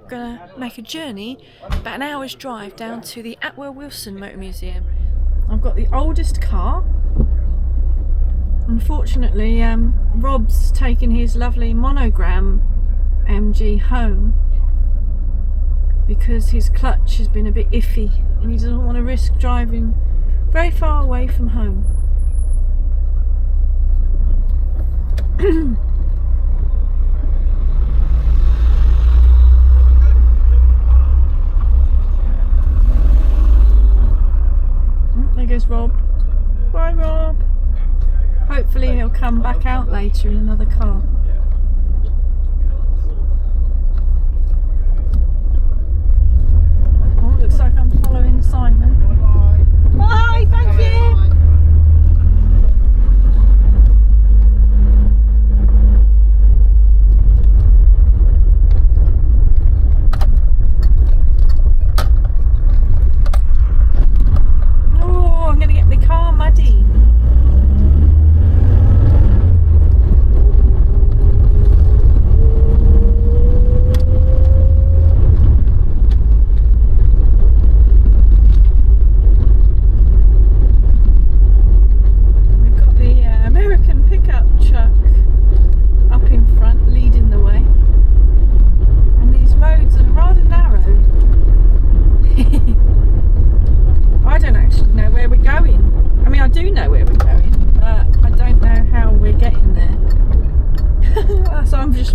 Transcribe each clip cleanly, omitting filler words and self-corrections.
going to make a journey, about an hour's drive, down to the Atwell Wilson Motor Museum. I've got the oldest car. Unfortunately, Rob's taken his lovely monogram MG home because his clutch has been a bit iffy and he doesn't want to risk driving very far away from home. There goes Rob. Bye, Rob. Hopefully he'll come back out later in another car. Oh, looks like I'm following Simon. Bye, thank you. Oh, I'm going to get the car muddy.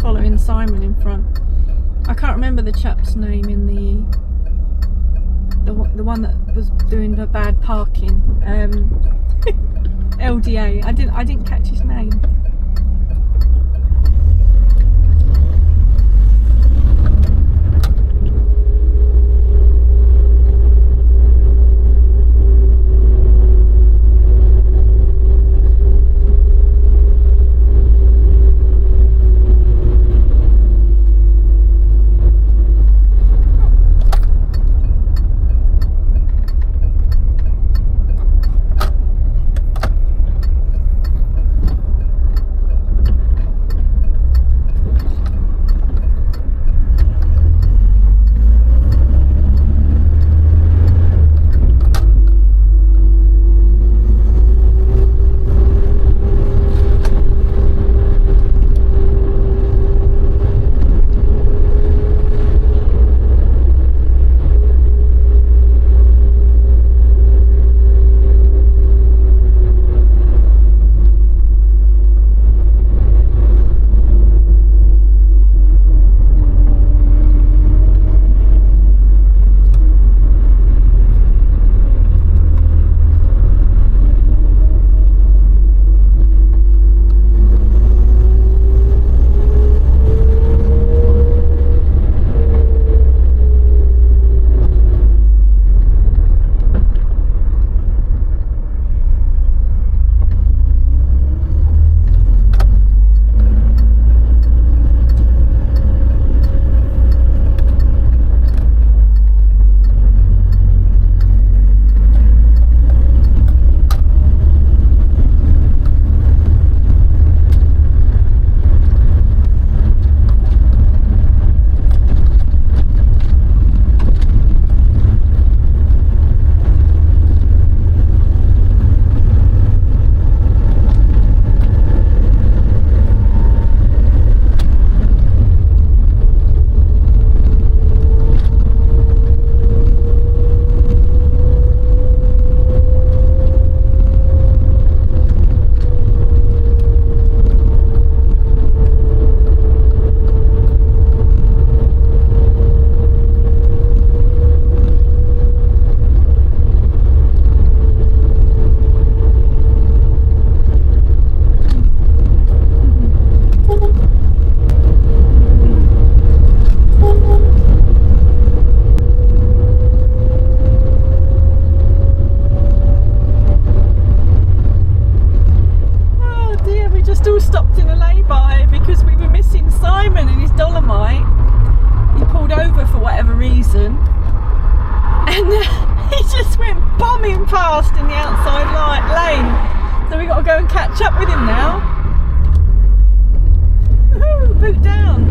Following Simon in front. I can't remember the chap's name in the one that was doing the bad parking. LDA. I didn't catch his name. Past in the outside lane, so we got to go and catch up with him now. Woohoo, boot down.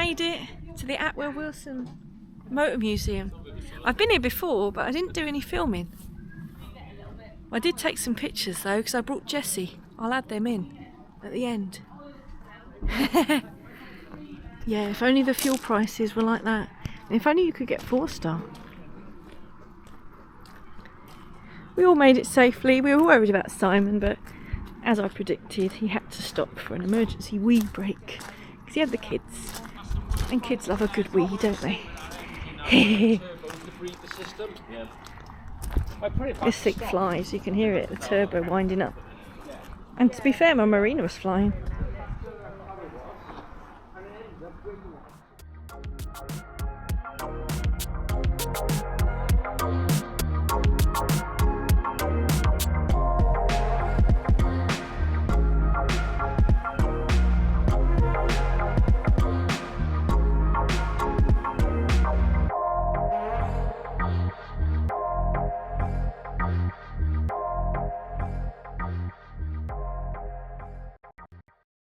made it to the Atwell Wilson Motor Museum. I've been here before, but I didn't do any filming. I did take some pictures though, because I brought Jessie. I'll add them in at the end. Yeah, if only the fuel prices were like that. If only you could get 4-star. We all made it safely. We were worried about Simon, but as I predicted, he had to stop for an emergency wee break because he had the kids, and kids love a good wee, don't they? This thing flies, you can hear it, the turbo winding up. And to be fair, my Marina was flying.